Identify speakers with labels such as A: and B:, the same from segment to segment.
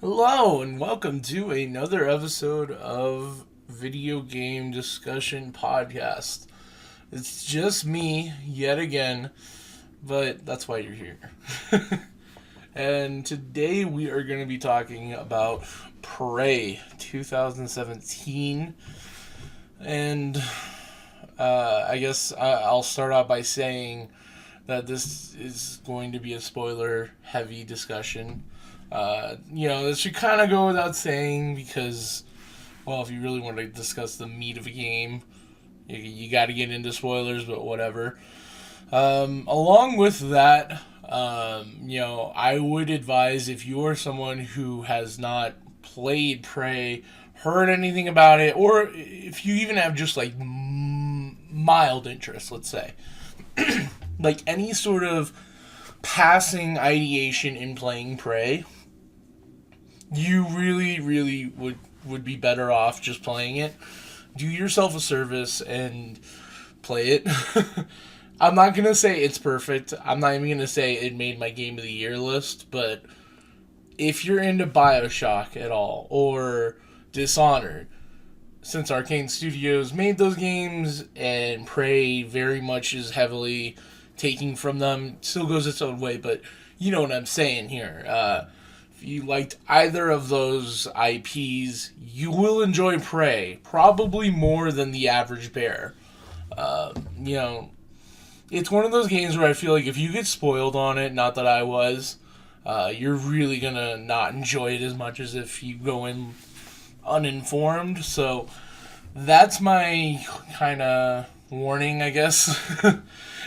A: Hello, and welcome to another episode of Video Game Discussion Podcast. It's just me, yet again, but that's why you're here. And today we are going to be talking about Prey 2017. And I guess I'll start out by saying that this is going to be a spoiler heavy discussion. This should kind of go without saying because, well, if you really want to discuss the meat of a game, you got to get into spoilers, but whatever. Along with that, I would advise if you're someone who has not played Prey, heard anything about it, or if you even have just like mild interest, let's say, like any sort of passing ideation in playing Prey, you really would be better off just playing it. Do yourself a service and play it. I'm not gonna say it's perfect. I'm not even gonna say it made my game of the year list, but if you're into Bioshock at all or Dishonored, since Arcane Studios made those games and Prey very much is heavily taking from them, still goes its own way, but you know what I'm saying here. If you liked either of those IPs, you will enjoy Prey, probably more than the average bear. You know, it's one of those games where I feel like if you get spoiled on it, not that I was, you're really gonna not enjoy it as much as if you go in uninformed. So that's my kind of warning, I guess.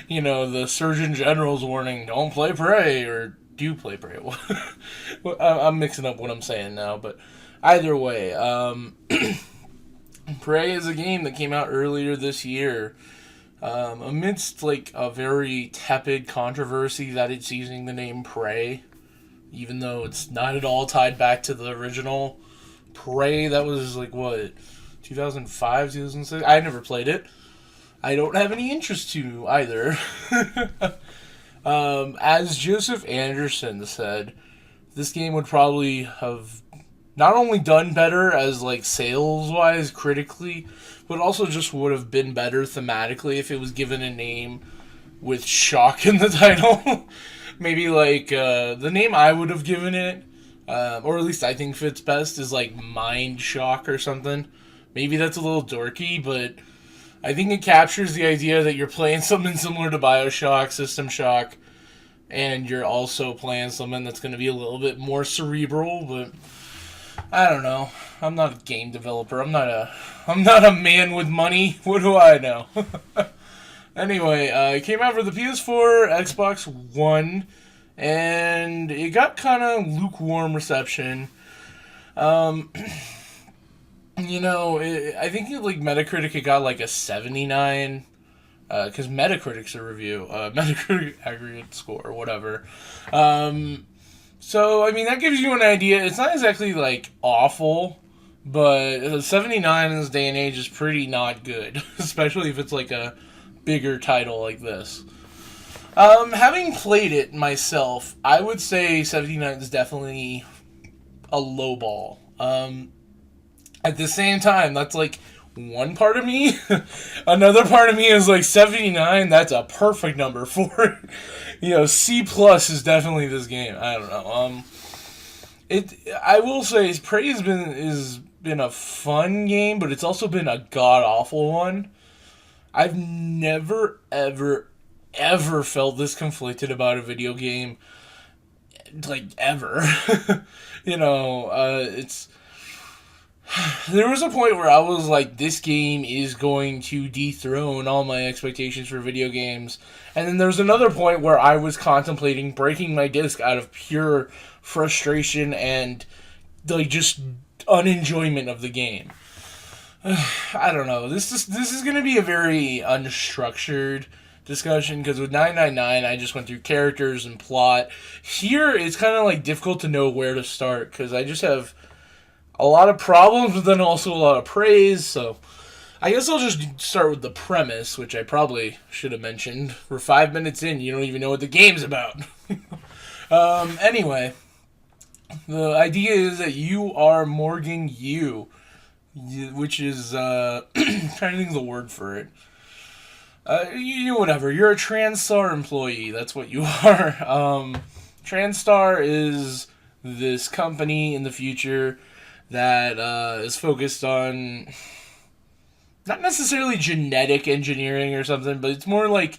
A: The Surgeon General's warning: don't play Prey, or do play Prey. I'm mixing up what I'm saying now, but either way, Prey is a game that came out earlier this year. Amidst like a very tepid controversy that it's using the name Prey, even though it's not at all tied back to the original Prey that was like what, 2005, 2006. I never played it. I don't have any interest to either. As Joseph Anderson said, this game would probably have not only done better as like sales wise, critically, but also just would have been better thematically if it was given a name with shock in the title. Maybe like the name I would have given it, or at least I think fits best, is like Mind Shock or something. Maybe that's a little dorky, but I think it captures the idea that you're playing something similar to Bioshock, System Shock, and you're also playing something that's going to be a little bit more cerebral, but I don't know. I'm not a game developer. I'm not a man with money. What do I know? Anyway, it came out for the PS4, Xbox One, and it got kind of lukewarm reception. I think like Metacritic it got like a 79, because Metacritic's a review, Metacritic aggregate score or whatever. So I mean that gives you an idea. It's not exactly like awful, but 79 in this day and age is pretty not good, especially if it's like a bigger title like this. Having played it myself, I would say 79 is definitely a low ball. At the same time, that's like one part of me. Another part of me is like 79. That's a perfect number for it. C plus is definitely this game. I don't know. I will say, Prey has been a fun game, but it's also been a god awful one. I've never ever felt this conflicted about a video game, like ever. It's. There was a point where I was like, this game is going to dethrone all my expectations for video games. And then there's another point where I was contemplating breaking my disc out of pure frustration and like just unenjoyment of the game. I don't know. This is going to be a very unstructured discussion because with 999 I just went through characters and plot. Here it's kind of like difficult to know where to start because I just have a lot of problems, but then also a lot of praise. So I guess I'll just start with the premise, which I probably should have mentioned. We're 5 minutes in, you don't even know what the game's about. Anyway, The idea is that you are Morgan Yu, which is trying to think of the word for it. Whatever. You're a TranStar employee. That's what you are. TranStar is this company in the future that is focused on not necessarily genetic engineering or something, but it's more like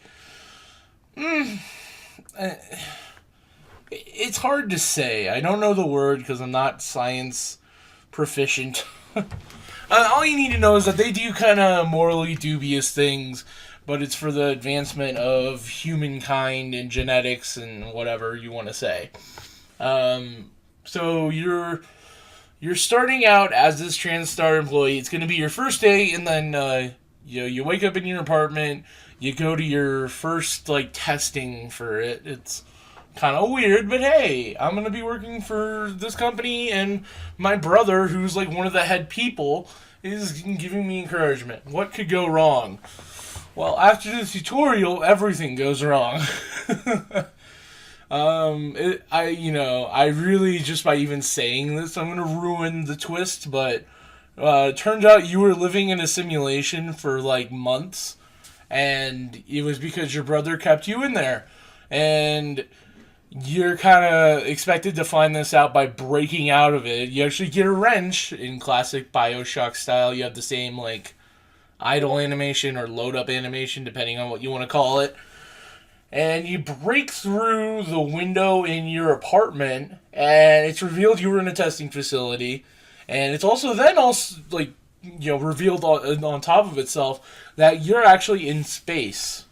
A: it's hard to say. I don't know the word because I'm not science proficient. All you need to know is that they do kind of morally dubious things, but it's for the advancement of humankind and genetics and whatever you want to say. So you're starting out as this TranStar employee. It's going to be your first day, and then you wake up in your apartment. You go to your first testing for it. It's kind of weird, but hey, I'm going to be working for this company, and my brother, who's one of the head people, is giving me encouragement. What could go wrong? Well, after the tutorial, everything goes wrong. I really, just by even saying this, I'm going to ruin the twist, but it turns out you were living in a simulation for months, and it was because your brother kept you in there. And you're kind of expected to find this out by breaking out of it. You actually get a wrench in classic Bioshock style. You have the same, idle animation or load up animation, depending on what you want to call it. And you break through the window in your apartment, and it's revealed you were in a testing facility. And it's also then revealed on top of itself that you're actually in space.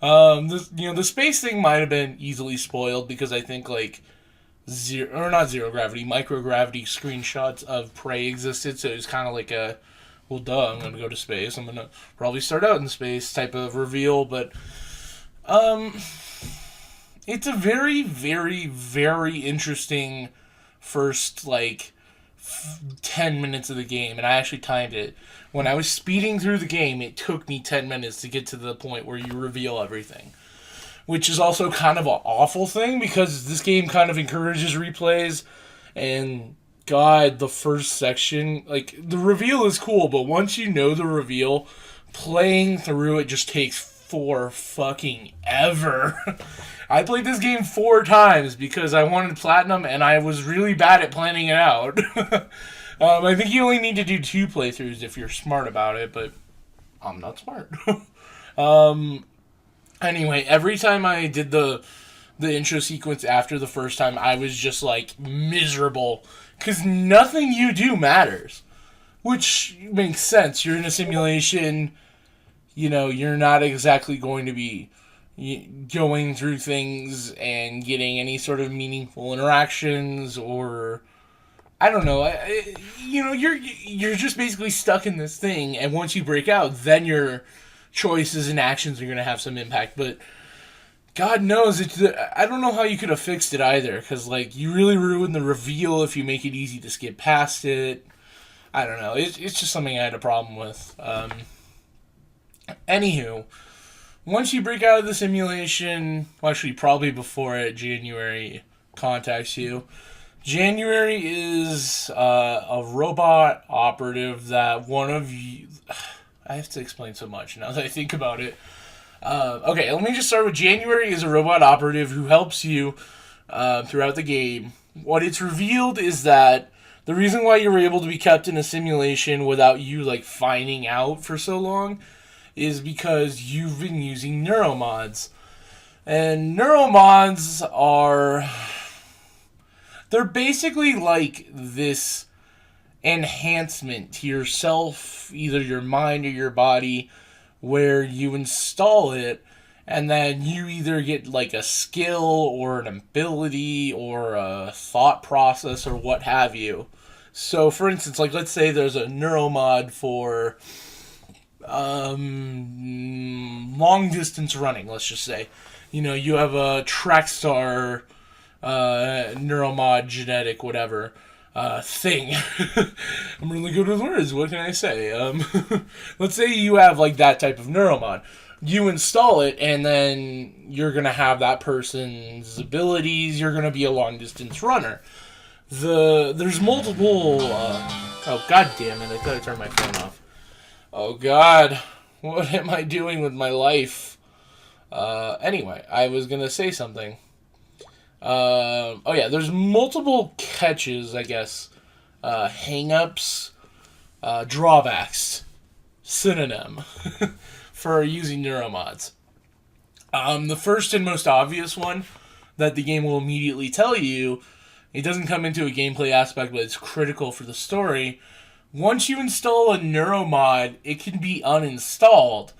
A: The space thing might have been easily spoiled because I think microgravity screenshots of Prey existed, so it was kind of like a, well, duh, I'm going to go to space. I'm going to probably start out in space type of reveal, but it's a very, very, very interesting first 10 minutes of the game, and I actually timed it. When I was speeding through the game, it took me 10 minutes to get to the point where you reveal everything. Which is also kind of an awful thing, because this game kind of encourages replays, and God, the first section, the reveal is cool, but once you know the reveal, playing through it just takes for fucking ever. I played this game 4 times because I wanted platinum, and I was really bad at planning it out. I think you only need to do 2 playthroughs if you're smart about it, but I'm not smart. Anyway, every time I did the intro sequence after the first time, I was just miserable, because nothing you do matters, which makes sense. You're in a simulation, you're not exactly going to be going through things and getting any sort of meaningful interactions, or I don't know. You're just basically stuck in this thing, and once you break out, then your choices and actions are going to have some impact. But God knows, I don't know how you could have fixed it either, because you really ruin the reveal if you make it easy to skip past it. I don't know. It's just something I had a problem with. Anywho, once you break out of the simulation, well, actually probably before it, January contacts you. January is a robot operative that one of you... I have to explain so much now that I think about it. Okay, let me just start with January is a robot operative who helps you throughout the game. What it's revealed is that the reason why you were able to be kept in a simulation without you finding out for so long is because you've been using neuromods. And neuromods are... they're basically this enhancement to yourself, either your mind or your body, where you install it, and then you either get a skill or an ability or a thought process or what have you. So, for instance, let's say there's a neuromod for long distance running, let's just say. You have a Trackstar neuromod genetic whatever thing. I'm really good with words, what can I say? Let's say you have that type of neuromod. you install it, and then you're going to have that person's abilities. You're going to be a long distance runner. There's multiple. Oh, god damn it! I thought I turned my phone off. Oh god, what am I doing with my life? Anyway, I was going to say something. Oh yeah, there's multiple catches, I guess. Hang-ups, drawbacks, synonym for using neuromods. The first and most obvious one that the game will immediately tell you, it doesn't come into a gameplay aspect, but it's critical for the story. Once you install a neuromod, it can be uninstalled.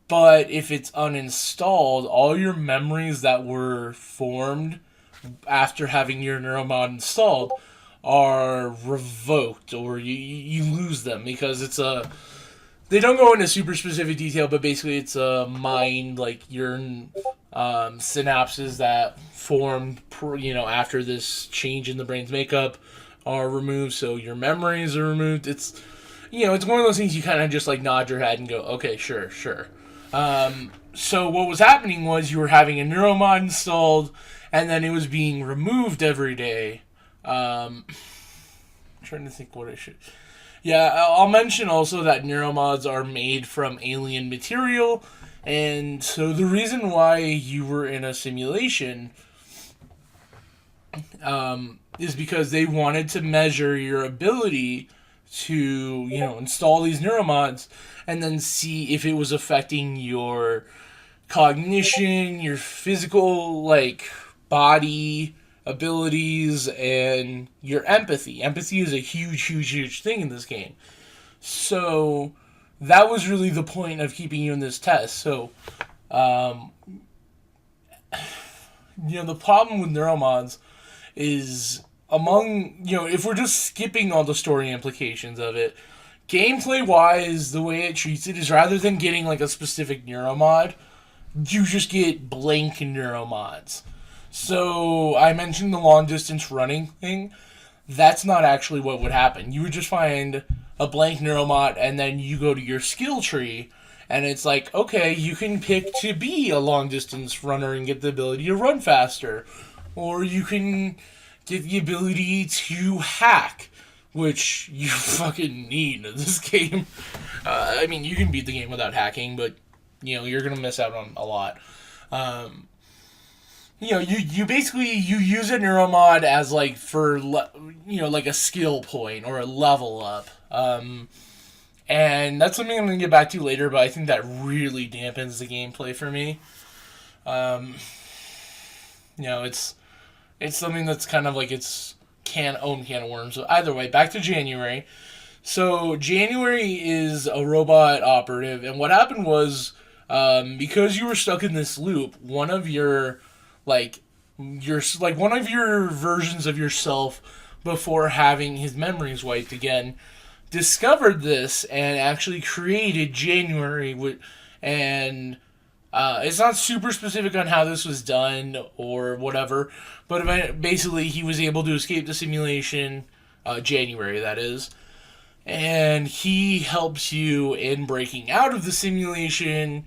A: But if it's uninstalled, all your memories that were formed after having your neuromod installed are revoked, or you lose them, because it's a... They don't go into super specific detail, but basically it's a mind, like your synapses that formed, after this change in the brain's makeup are removed, so your memories are removed. It's, it's one of those things you kind of just like nod your head and go, okay, sure. So what was happening was you were having a neuromod installed, and then it was being removed every day. I'm trying to think what I should... Yeah, I'll mention also that neuromods are made from alien material, and so the reason why you were in a simulation is because they wanted to measure your ability to, install these neuromods and then see if it was affecting your cognition, your physical, body abilities, and your empathy. Empathy is a huge thing in this game. So that was really the point of keeping you in this test. So, the problem with neuromods is if we're just skipping all the story implications of it, gameplay-wise, the way it treats it is rather than getting, a specific neuromod, you just get blank neuromods. So, I mentioned the long-distance running thing. That's not actually what would happen. You would just find a blank neuromod, and then you go to your skill tree, and it's like, okay, you can pick to be a long-distance runner and get the ability to run faster. Or you can get the ability to hack, which you fucking need in this game. You can beat the game without hacking, but, you're going to miss out on a lot. You basically, you use a neuromod as, for, a skill point or a level up. And that's something I'm going to get back to later, but I think that really dampens the gameplay for me. It's something that's kind of its can of worms. So either way, back to January. So January is a robot operative, and what happened was, because you were stuck in this loop, one of your one of your versions of yourself before having his memories wiped again discovered this and actually created January, and it's not super specific on how this was done or whatever, but basically he was able to escape the simulation, January that is, and he helps you in breaking out of the simulation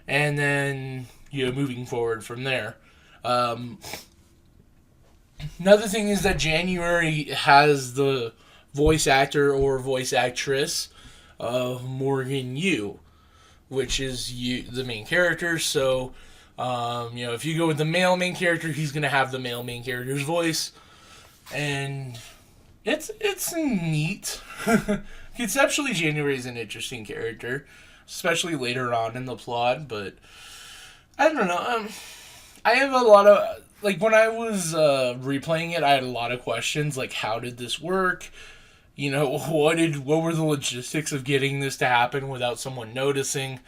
A: and then moving forward from there. Another thing is that January has the voice actor or voice actress of Morgan Yu, which is the main character. So, if you go with the male main character, he's going to have the male main character's voice. And it's neat. Conceptually, January is an interesting character, especially later on in the plot, but I don't know. I have a lot of, when I was replaying it, I had a lot of questions, how did this work? What were the logistics of getting this to happen without someone noticing?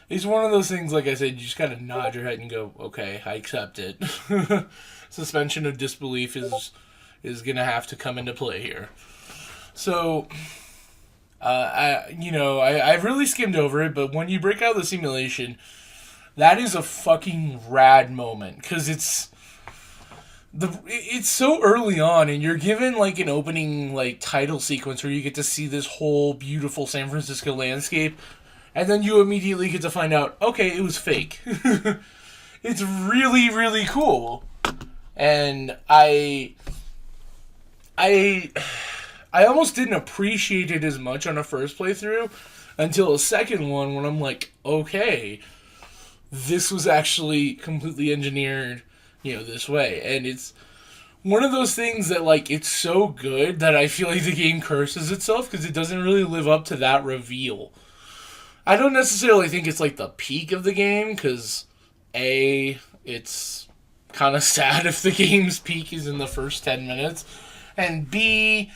A: It's one of those things, like I said, you just kind of nod your head and go, okay, I accept it. Suspension of disbelief is going to have to come into play here. So, I've really skimmed over it, but when you break out of the simulation, that is a fucking rad moment, because it's so early on, and you're given an opening title sequence where you get to see this whole beautiful San Francisco landscape, and then you immediately get to find out, okay, it was fake. It's really, really cool. And I almost didn't appreciate it as much on a first playthrough until a second one when I'm like, okay, this was actually completely engineered, this way. And it's one of those things that, like, it's so good that I feel like the game curses itself because it doesn't really live up to that reveal. I don't necessarily think it's, like, the peak of the game because, A, it's kind of sad if the game's peak is in the first 10 minutes. And B,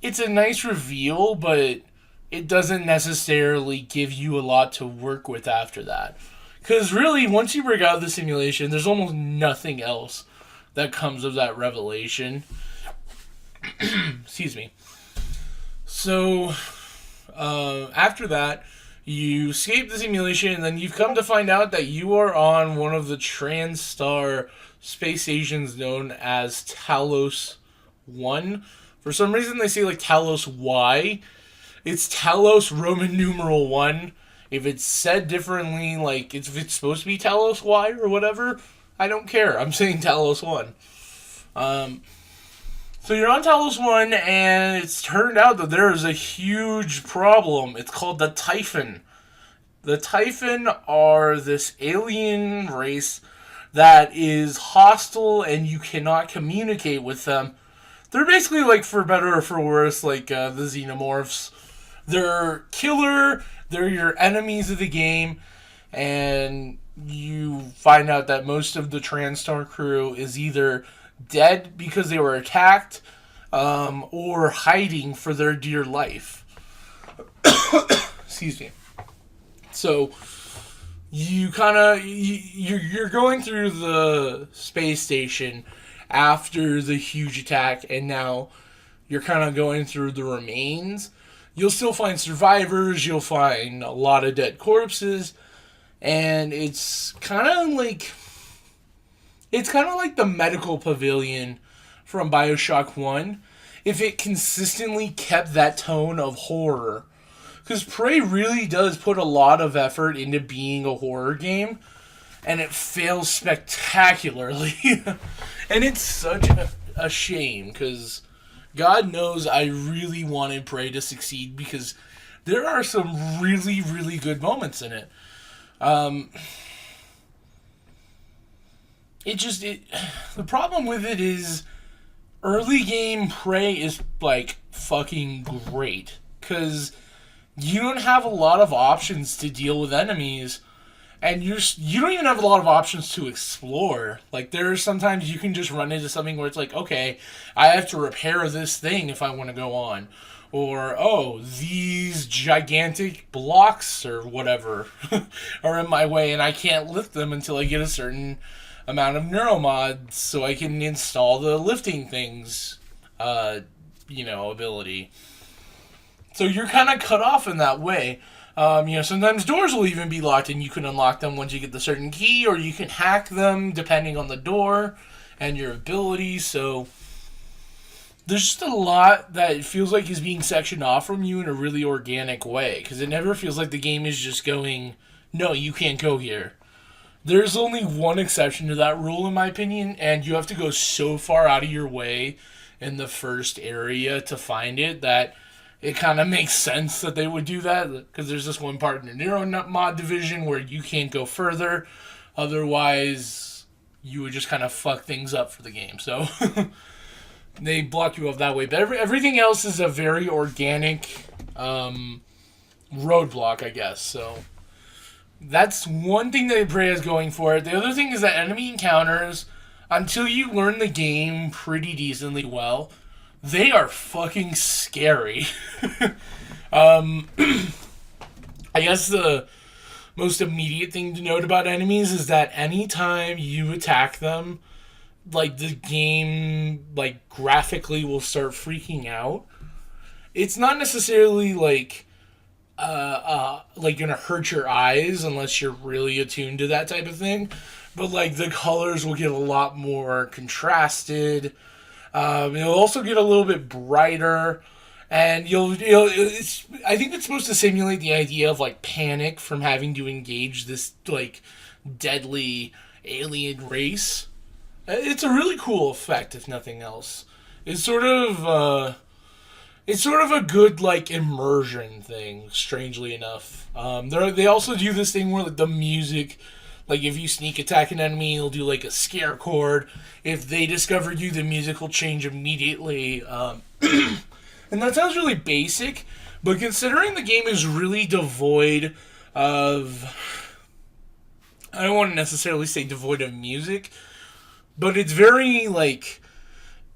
A: it's a nice reveal, but it doesn't necessarily give you a lot to work with after that. Because really, once you break out of the simulation, there's almost nothing else that comes of that revelation. Excuse me. So, after that, you escape the simulation, and then you've come to find out that you are on one of the TranStar space stations known as Talos 1. For some reason, they say, like, Talos Y. It's Talos Roman numeral 1. If it's said differently, like, if it's supposed to be Talos Y or whatever, I don't care. I'm saying Talos 1. So you're on Talos 1, and it's turned out that there is a huge problem. It's called the Typhon. The Typhon are this alien race that is hostile, and you cannot communicate with them. They're basically, like, for better or for worse, like the Xenomorphs. They're killer, they're your enemies of the game, and you find out that most of the TranStar crew is either dead because they were attacked, or hiding for their dear life. Excuse me. So, you kind of, you're going through the space station after the huge attack, and now you're kind of going through the remains. You'll still find survivors, you'll find a lot of dead corpses, and it's kind of like the medical pavilion from Bioshock 1 if it consistently kept that tone of horror. Because Prey really does put a lot of effort into being a horror game, and it fails spectacularly. And it's such a shame, because God knows I really wanted Prey to succeed, because there are some really, really good moments in it. The problem with it is early game Prey is, like, fucking great, because you don't have a lot of options to deal with enemies, and you don't even have a lot of options to explore. Like, there's sometimes you can just run into something where it's like, okay, I have to repair this thing if I want to go on. Or, oh, these gigantic blocks or whatever are in my way, and I can't lift them until I get a certain amount of neuromods so I can install the lifting things, ability. So you're kind of cut off in that way. Sometimes doors will even be locked, and you can unlock them once you get the certain key, or you can hack them depending on the door and your ability. So there's just a lot that feels like is being sectioned off from you in a really organic way, because it never feels like the game is just going, no, you can't go here. There's only one exception to that rule, in my opinion, and you have to go so far out of your way in the first area to find it that it kind of makes sense that they would do that, because there's this one part in the Neuromod division where you can't go further. Otherwise, you would just kind of fuck things up for the game. So they block you off that way. But everything else is a very organic roadblock, I guess. So that's one thing that Prey is going for. The other thing is that enemy encounters, until you learn the game pretty decently well, they are fucking scary. I guess the most immediate thing to note about enemies is that anytime you attack them, like, the game, like, graphically will start freaking out. It's not necessarily, like gonna hurt your eyes unless you're really attuned to that type of thing. But, like, the colors will get a lot more contrasted. It'll also get a little bit brighter, And I think it's supposed to simulate the idea of like panic from having to engage this like deadly alien race. It's a really cool effect, if nothing else. It's sort of it's sort of a good like immersion thing. Strangely enough, they also do this thing where like the music, like if you sneak attack an enemy, it'll do like a scare chord. If they discover you, the music will change immediately. And that sounds really basic, but considering the game is really devoid of, I don't want to necessarily say devoid of music, but it's very like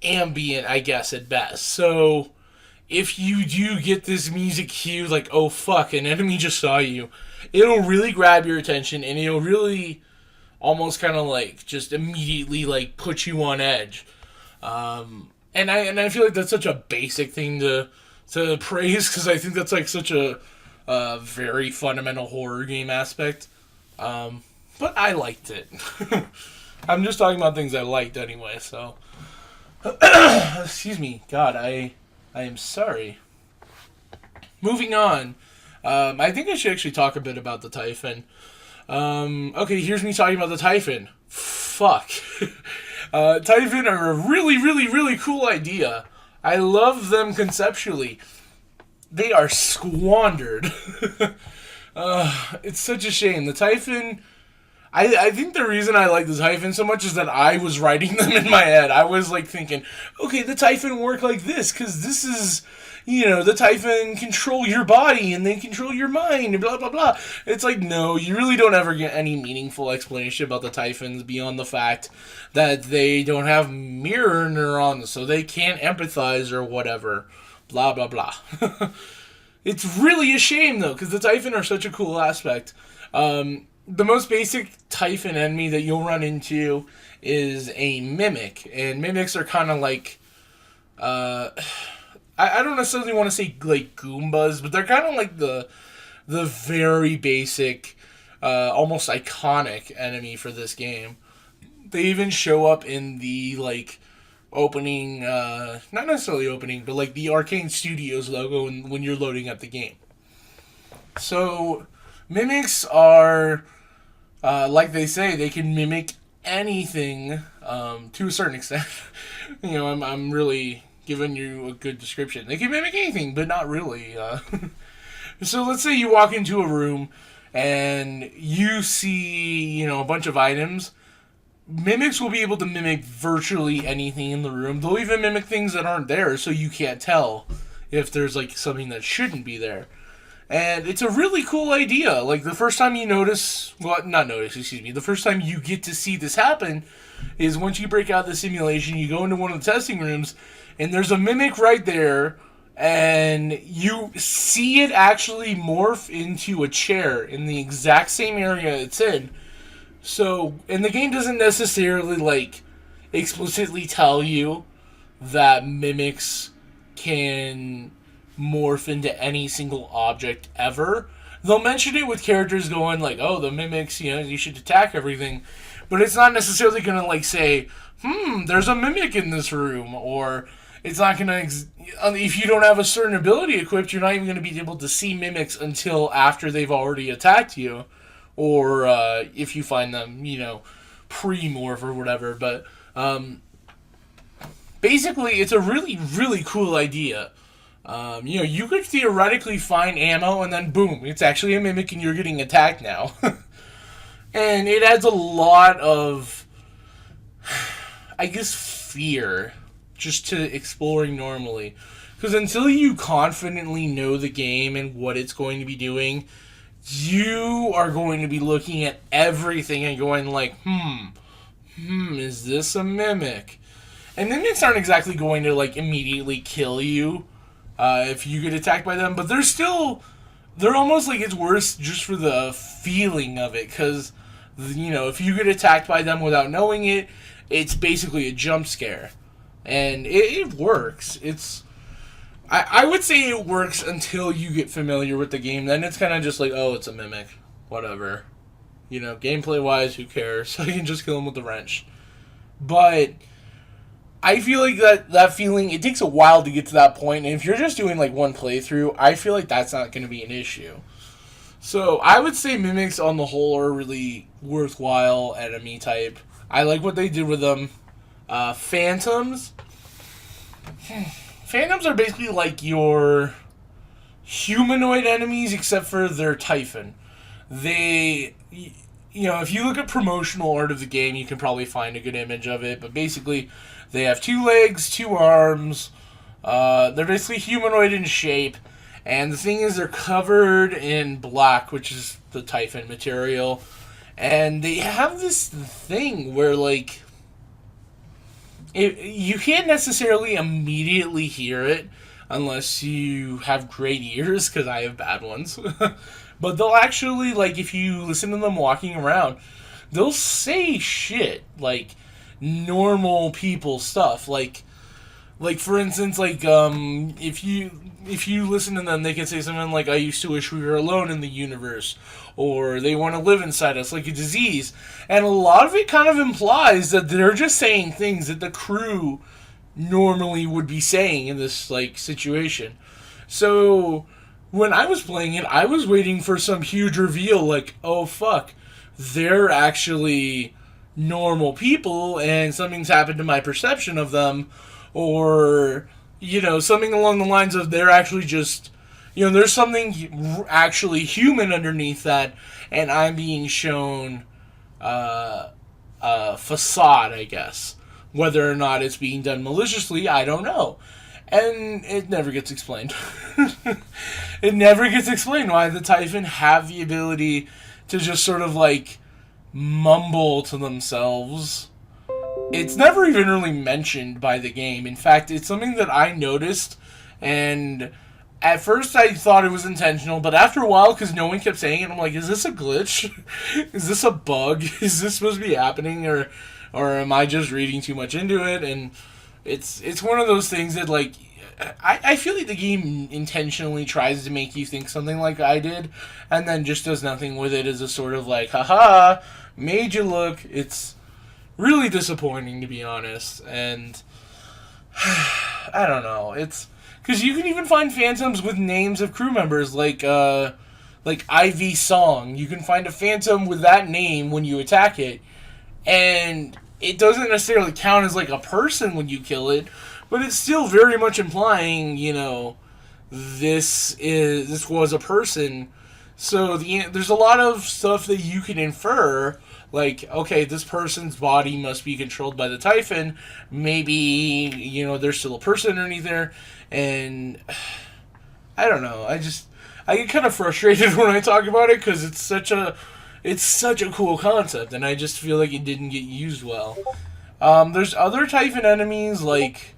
A: ambient, I guess, at best. So if you do get this music cue, like, oh fuck, an enemy just saw you, it'll really grab your attention and it'll really almost kind of like just immediately like put you on edge. And I feel like that's such a basic thing to praise, because I think that's like such a very fundamental horror game aspect. But I liked it. I'm just talking about things I liked anyway. So, excuse me, God, I am sorry. Moving on. I think I should actually talk a bit about the Typhon. Okay, here's me talking about the Typhon. Fuck. Typhon are a really, really, really cool idea. I love them conceptually. They are squandered. It's such a shame. The Typhon... I think the reason I like the Typhon so much is that I was writing them in my head. I was like thinking, okay, the Typhon work like this, because this is... the Typhon control your body and they control your mind and blah, blah, blah. It's like, no, you really don't ever get any meaningful explanation about the Typhons beyond the fact that they don't have mirror neurons, so they can't empathize or whatever. Blah, blah, blah. It's really a shame, though, because the Typhon are such a cool aspect. The most basic Typhon enemy that you'll run into is a Mimic, and Mimics are kind of like... I don't necessarily want to say like Goombas, but they're kind of like the very basic, almost iconic enemy for this game. They even show up in the like opening, not necessarily opening, but like the Arcane Studios logo when you're loading up the game. So mimics are, like they say, they can mimic anything to a certain extent. I'm really giving you a good description. They can mimic anything, but not really. So let's say you walk into a room and you see, a bunch of items. Mimics will be able to mimic virtually anything in the room. They'll even mimic things that aren't there, so you can't tell if there's like something that shouldn't be there. And it's a really cool idea. Like the first time you the first time you get to see this happen is once you break out the simulation, you go into one of the testing rooms, and there's a mimic right there, and you see it actually morph into a chair in the exact same area it's in. So, and the game doesn't necessarily, like, explicitly tell you that mimics can morph into any single object ever. They'll mention it with characters going, like, oh, the mimics, you should attack everything. But it's not necessarily going to, like, say, there's a mimic in this room, or... It's not going to... if you don't have a certain ability equipped, you're not even going to be able to see mimics until after they've already attacked you. Or if you find them, pre-morph or whatever. But basically, it's a really, really cool idea. You could theoretically find ammo and then boom, it's actually a mimic and you're getting attacked now. And it adds a lot of, I guess, fear just to exploring normally. Because until you confidently know the game and what it's going to be doing, you are going to be looking at everything and going like, is this a mimic? And mimics aren't exactly going to like immediately kill you if you get attacked by them, but they're almost like it's worse just for the feeling of it, because, if you get attacked by them without knowing it, it's basically a jump scare. And it works. I would say it works until you get familiar with the game. Then it's kind of just like, oh, it's a mimic. Whatever. Gameplay-wise, who cares? I can just kill him with the wrench. But I feel like that feeling, it takes a while to get to that point, and if you're just doing like one playthrough, I feel like that's not going to be an issue. So I would say mimics on the whole are a really worthwhile enemy type. I like what they did with them. Phantoms. Phantoms are basically like your humanoid enemies, except for their Typhon. They, if you look at promotional art of the game, you can probably find a good image of it. But basically, they have 2 legs, 2 arms. They're basically humanoid in shape. And the thing is, they're covered in black, which is the Typhon material. And they have this thing where, like, you can't necessarily immediately hear it unless you have great ears, because I have bad ones. But they'll actually, like, if you listen to them walking around, they'll say shit, like, normal people stuff. Like for instance, like, if you listen to them, they can say something like, "I used to wish we were alone in the universe," or "They want to live inside us like a disease." And a lot of it kind of implies that they're just saying things that the crew normally would be saying in this, like, situation. So when I was playing it, I was waiting for some huge reveal, like, oh fuck, they're actually normal people and something's happened to my perception of them, or, something along the lines of they're actually just, there's something actually human underneath that, and I'm being shown a facade, I guess. Whether or not it's being done maliciously, I don't know. And it never gets explained. It never gets explained why the Typhon have the ability to just sort of, like, mumble to themselves. It's never even really mentioned by the game. In fact, it's something that I noticed, and at first I thought it was intentional, but after a while, because no one kept saying it, I'm like, is this a glitch? Is this a bug? Is this supposed to be happening, or am I just reading too much into it? And it's one of those things that, like, I feel like the game intentionally tries to make you think something like I did, and then just does nothing with it as a sort of, like, haha, made you look. It's really disappointing, to be honest. And I don't know. It's because you can even find phantoms with names of crew members, like Ivy Song. You can find a phantom with that name when you attack it, and it doesn't necessarily count as, like, a person when you kill it, but it's still very much implying, this was a person. So there's a lot of stuff that you can infer, like, okay, this person's body must be controlled by the Typhon. Maybe, there's still a person underneath there, and I don't know. I get kind of frustrated when I talk about it, because it's such a cool concept, and I just feel like it didn't get used well. There's other Typhon enemies, like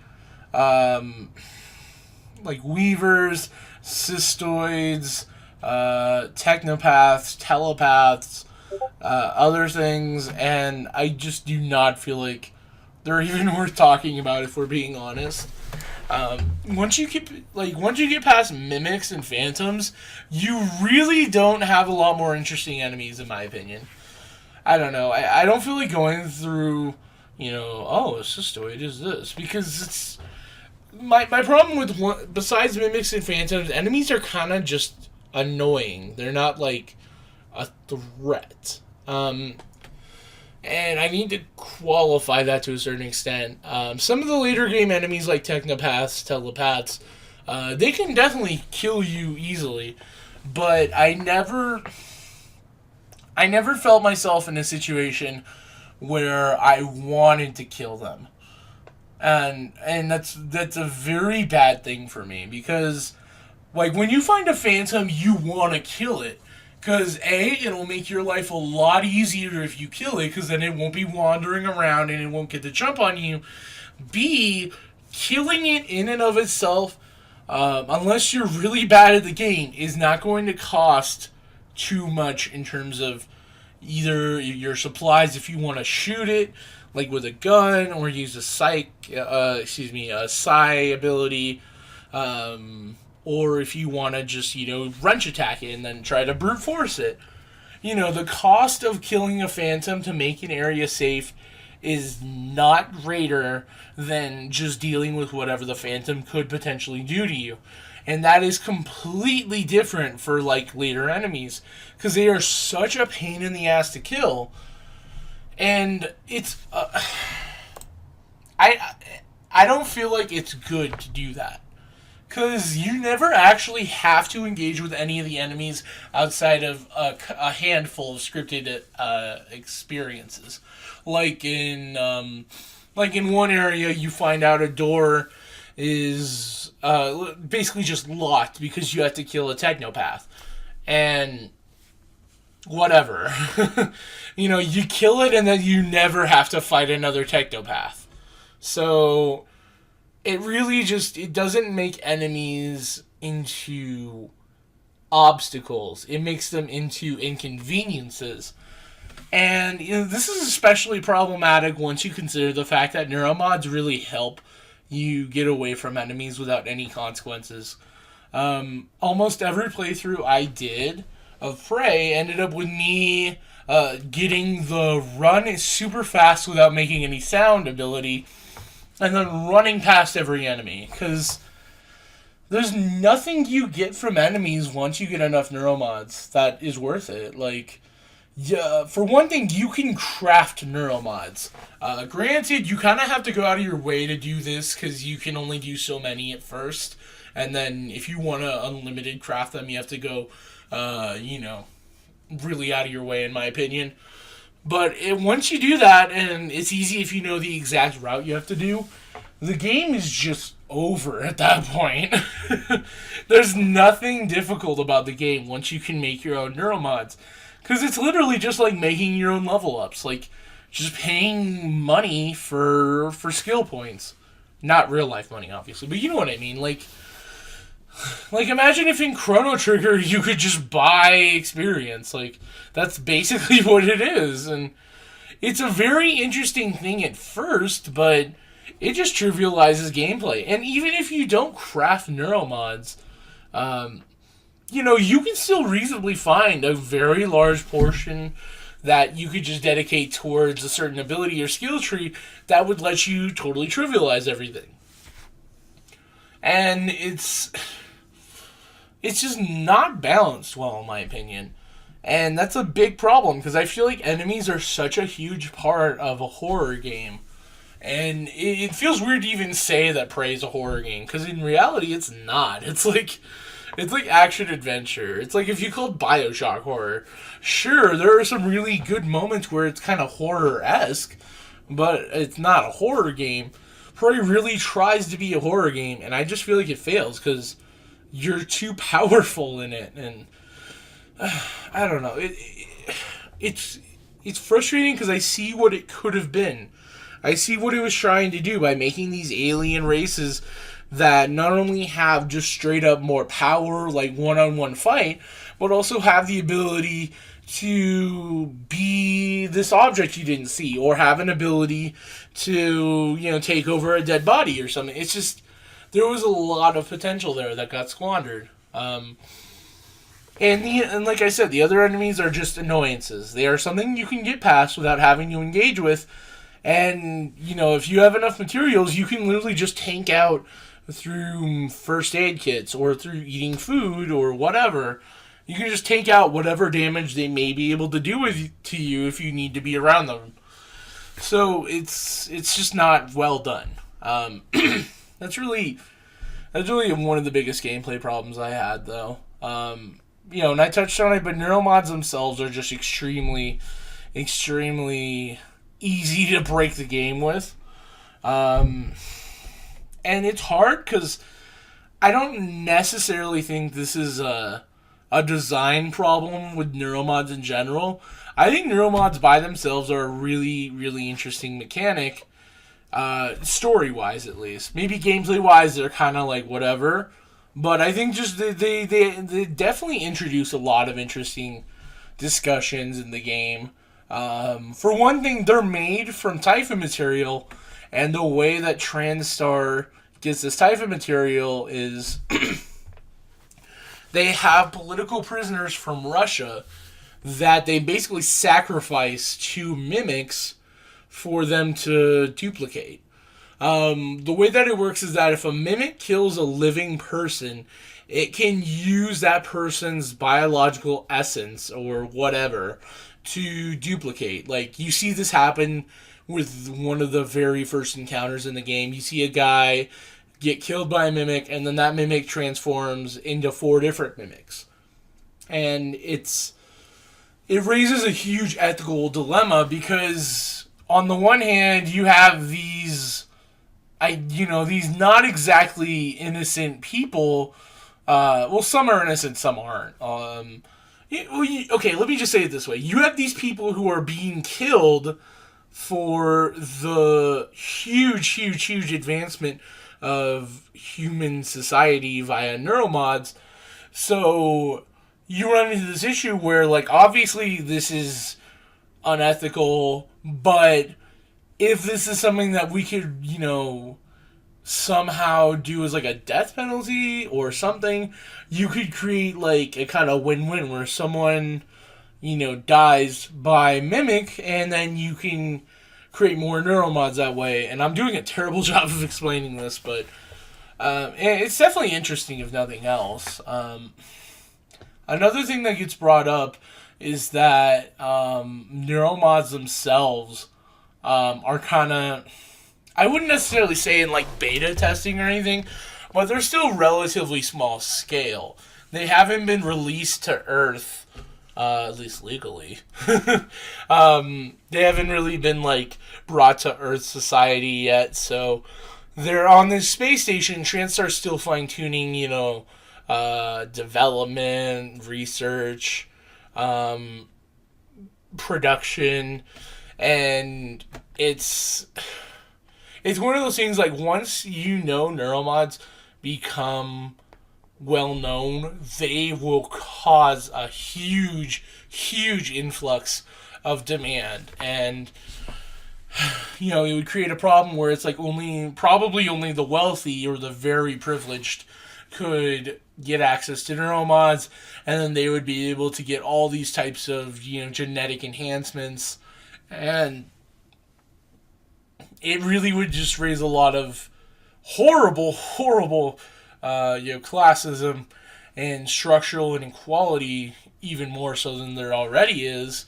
A: weavers, cystoids, technopaths, telepaths, other things, and I just do not feel like they're even worth talking about, if we're being honest. Once you get past mimics and phantoms, you really don't have a lot more interesting enemies, in my opinion. I don't know. I don't feel like going through, a cystoid is this, because it's my problem with besides mimics and phantoms, enemies are kind of just annoying. They're not, like, a threat. And I need to qualify that to a certain extent. Some of the later game enemies, like technopaths, telepaths, they can definitely kill you easily, but I never felt myself in a situation where I wanted to kill them. And that's a very bad thing for me, because, like, when you find a phantom, you want to kill it. Because, A, it'll make your life a lot easier if you kill it, because then it won't be wandering around and it won't get to jump on you. B, killing it in and of itself, unless you're really bad at the game, is not going to cost too much in terms of either your supplies if you want to shoot it, like with a gun, or use a psi ability, or if you want to just, wrench attack it and then try to brute force it. The cost of killing a phantom to make an area safe is not greater than just dealing with whatever the Phantom could potentially do to you. And that is completely different for like later enemies, because they are such a pain in the ass to kill. And it's I I don't feel like it's good to do that, because you never actually have to engage with any of the enemies outside of a handful of scripted experiences. Like in one area, you find out a door is basically just locked because you have to kill a technopath, and whatever. You kill it, and then you never have to fight another technopath. So it really just, it doesn't make enemies into obstacles. It makes them into inconveniences. And this is especially problematic once you consider the fact that neuromods really help you get away from enemies without any consequences. Almost every playthrough I did of Prey ended up with me getting the run super fast without making any sound ability, and then running past every enemy, because there's nothing you get from enemies once you get enough neuromods that is worth it. Like, yeah, for one thing, you can craft neuromods. Granted, you kind of have to go out of your way to do this, because you can only do so many at first, and then if you want to unlimited craft them, you have to go, really out of your way, in my opinion. But once you do that, and it's easy if you know the exact route you have to do, the game is just over at that point. There's nothing difficult about the game once you can make your own neuromods. Because it's literally just like making your own level ups. Like, just paying money for skill points. Not real life money, obviously, but you know what I mean. Like imagine if in Chrono Trigger you could just buy experience. Like, that's basically what it is. And it's a very interesting thing at first, but it just trivializes gameplay. And even if you don't craft neuromods, you can still reasonably find a very large portion that you could just dedicate towards a certain ability or skill tree that would let you totally trivialize everything. And it's just not balanced well, in my opinion. And that's a big problem, because I feel like enemies are such a huge part of a horror game. And it feels weird to even say that Prey is a horror game, because in reality it's not. It's like action adventure. It's like if you called Bioshock horror. Sure, there are some really good moments where it's kind of horror-esque, but it's not a horror game. Prey really tries to be a horror game, and I just feel like it fails, because you're too powerful in it, and I don't know. It's frustrating, because I see what it could have been. I see what it was trying to do by making these alien races that not only have just straight up more power, like one-on-one fight, but also have the ability to be this object you didn't see, or have an ability to, take over a dead body or something. It's just, there was a lot of potential there that got squandered. And like I said, the other enemies are just annoyances. They are something you can get past without having to engage with. And, if you have enough materials, you can literally just tank out through first aid kits or through eating food or whatever. You can just take out whatever damage they may be able to do to you if you need to be around them. So it's just not well done. That's really one of the biggest gameplay problems I had, though. And I touched on it, but neuromods themselves are just extremely, extremely easy to break the game with. And it's hard because I don't necessarily think this is a design problem with neuromods in general. I think neuromods by themselves are a really, really interesting mechanic, story-wise at least. Maybe gameplay-wise they're kind of like whatever, but I think just they definitely introduce a lot of interesting discussions in the game. For one thing, they're made from Typhon material, and the way that TranStar gets this Typhon material is they have political prisoners from Russia that they basically sacrifice to mimics for them to duplicate. The way that it works is that if a mimic kills a living person, it can use that person's biological essence or whatever to duplicate. Like, you see this happen with one of the very first encounters in the game. You see a guy get killed by a mimic, and then that mimic transforms into 4 different mimics. And it raises a huge ethical dilemma, because on the one hand, you have these not exactly innocent people. Well, some are innocent, some aren't. Okay, let me just say it this way. You have these people who are being killed for the huge advancement of human society via neuromods. So you run into this issue where, like, obviously this is unethical, but if this is something that we could, somehow do as like a death penalty or something, you could create like a kind of win-win where someone, dies by mimic, and then you can create more neuromods that way. And I'm doing a terrible job of explaining this, but it's definitely interesting if nothing else. Another thing that gets brought up is that neuromods themselves are kind of, I wouldn't necessarily say in like beta testing or anything, but they're still relatively small scale. They haven't been released to Earth, at least legally. They haven't really been like brought to Earth society yet, so they're on this space station. Transstar's still fine tuning, development, research, production, and it's one of those things, like, once neuromods become well known, they will cause a huge influx of demand. And it would create a problem where it's like probably only the wealthy or the very privileged could get access to neuromods, and then they would be able to get all these types of genetic enhancements, and it really would just raise a lot of horrible classism and structural inequality, even more so than there already is.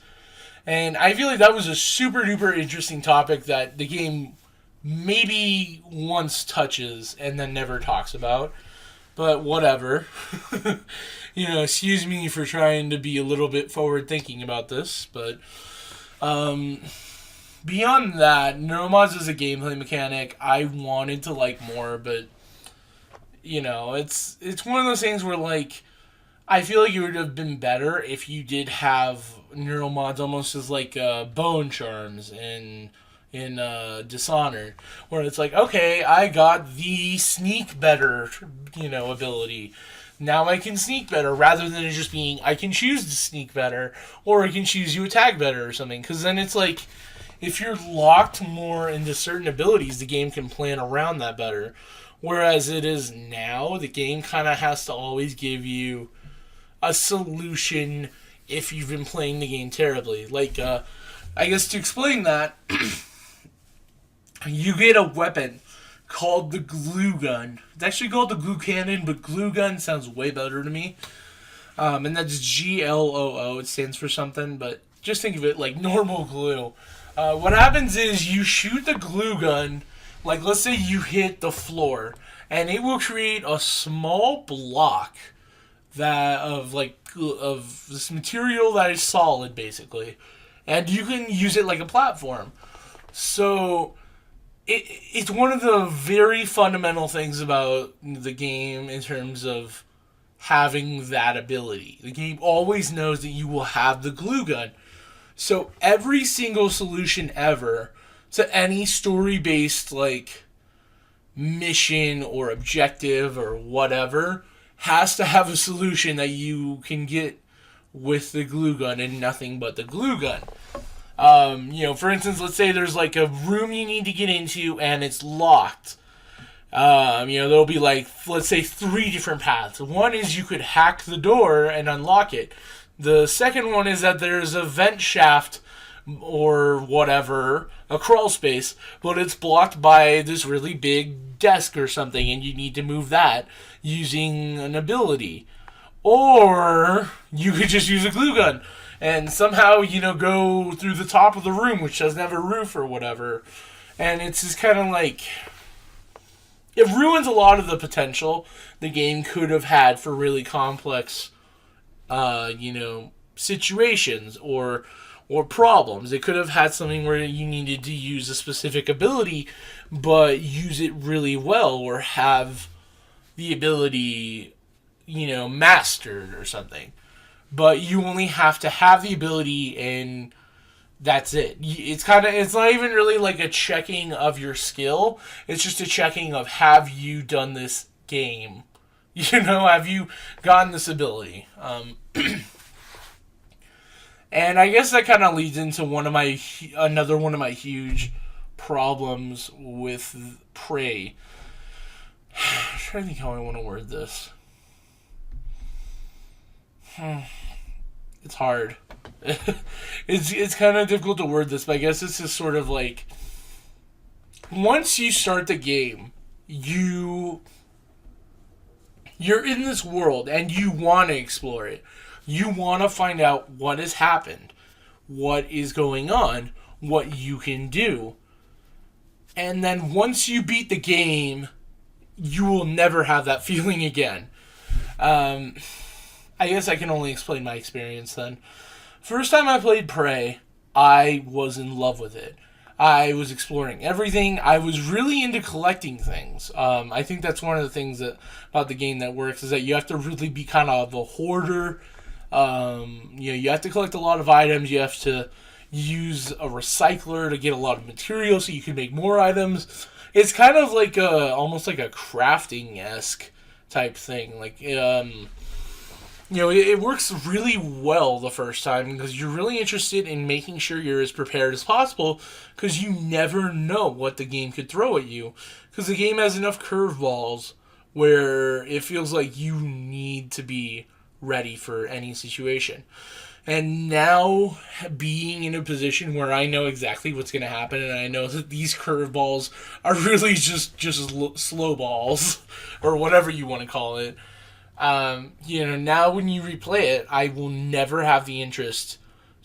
A: And I feel like that was a super duper interesting topic that the game maybe once touches and then never talks about. But whatever. Excuse me for trying to be a little bit forward thinking about this, but beyond that, neuromods as a gameplay mechanic, I wanted to like more, but it's one of those things where, like, I feel like it would have been better if you did have neuromods almost as like bone charms in Dishonored, where it's like, okay, I got the sneak better, ability. Now I can sneak better, rather than it just being, I can choose to sneak better, or I can choose to attack better or something. Because then it's like, if you're locked more into certain abilities, the game can plan around that better. Whereas it is now, the game kind of has to always give you a solution if you've been playing the game terribly. Like, I guess to explain that, you get a weapon called the glue gun. It's actually called the glue cannon, but glue gun sounds way better to me. And that's GLOO. It stands for something, but just think of it like normal glue. What happens is you shoot the glue gun, like let's say you hit the floor, and it will create a small block of this material that is solid, basically, and you can use it like a platform. So it's one of the very fundamental things about the game in terms of having that ability. The game always knows that you will have the glue gun. So every single solution ever to any story-based, like, mission or objective or whatever has to have a solution that you can get with the glue gun and nothing but the glue gun. For instance, let's say there's like a room you need to get into and it's locked. There'll be like, let's say 3 different paths. One is you could hack the door and unlock it. The second one is that there's a vent shaft or whatever, a crawl space, but it's blocked by this really big desk or something, and you need to move that using an ability. Or you could just use a glue gun and somehow, go through the top of the room, which doesn't have a roof or whatever. And it's just kind of like, it ruins a lot of the potential the game could have had for really complex, situations or problems. It could have had something where you needed to use a specific ability, but use it really well, or have the ability, mastered or something. But you only have to have the ability, and that's it. It's not even really like a checking of your skill. It's just a checking of, have you done this game? Have you gotten this ability? And I guess that kind of leads into another one of my huge problems with Prey. I'm trying to think how I want to word this. It's hard. It's kind of difficult to word this, but I guess it's just sort of like, once you start the game, you're in this world and you want to explore it. You want to find out what has happened, what is going on, what you can do. And then once you beat the game, you will never have that feeling again. I guess I can only explain my experience then. First time I played Prey, I was in love with it. I was exploring everything. I was really into collecting things. I think that's one of the things about the game that works, is that you have to really be kind of a hoarder. You have to collect a lot of items. You have to use a recycler to get a lot of material so you can make more items. It's kind of like almost like a crafting-esque type thing. Like, it works really well the first time because you're really interested in making sure you're as prepared as possible, because you never know what the game could throw at you. Because the game has enough curveballs where it feels like you need to be ready for any situation. And now, being in a position where I know exactly what's going to happen, and I know that these curveballs are really just slow balls, or whatever you want to call it. Now when you replay it, I will never have the interest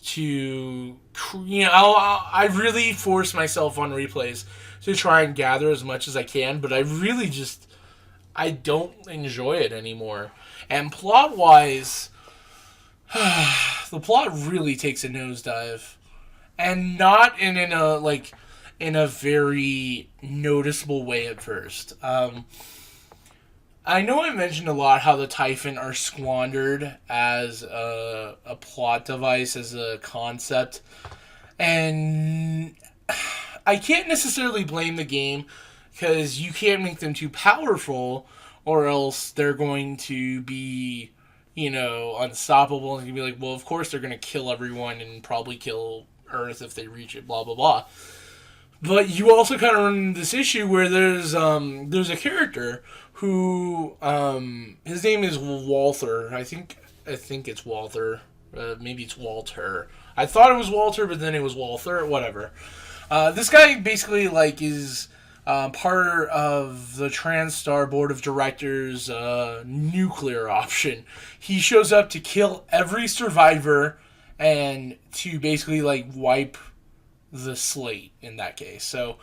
A: to, I really force myself on replays to try and gather as much as I can, but I really I don't enjoy it anymore. And plot-wise, the plot really takes a nosedive, and not in a very noticeable way at first. I know I mentioned a lot how the Typhon are squandered as a plot device, as a concept, and I can't necessarily blame the game, because you can't make them too powerful, or else they're going to be, unstoppable, and you can be like, well, of course they're going to kill everyone and probably kill Earth if they reach it, blah, blah, blah. But you also kind of run into this issue where there's a character who, his name is Walther. I think it's Walther. Maybe it's Walter. I thought it was Walter, but then it was Walther. Whatever. This guy basically is part of the TranStar Board of Directors nuclear option. He shows up to kill every survivor and to basically wipe the slate in that case. So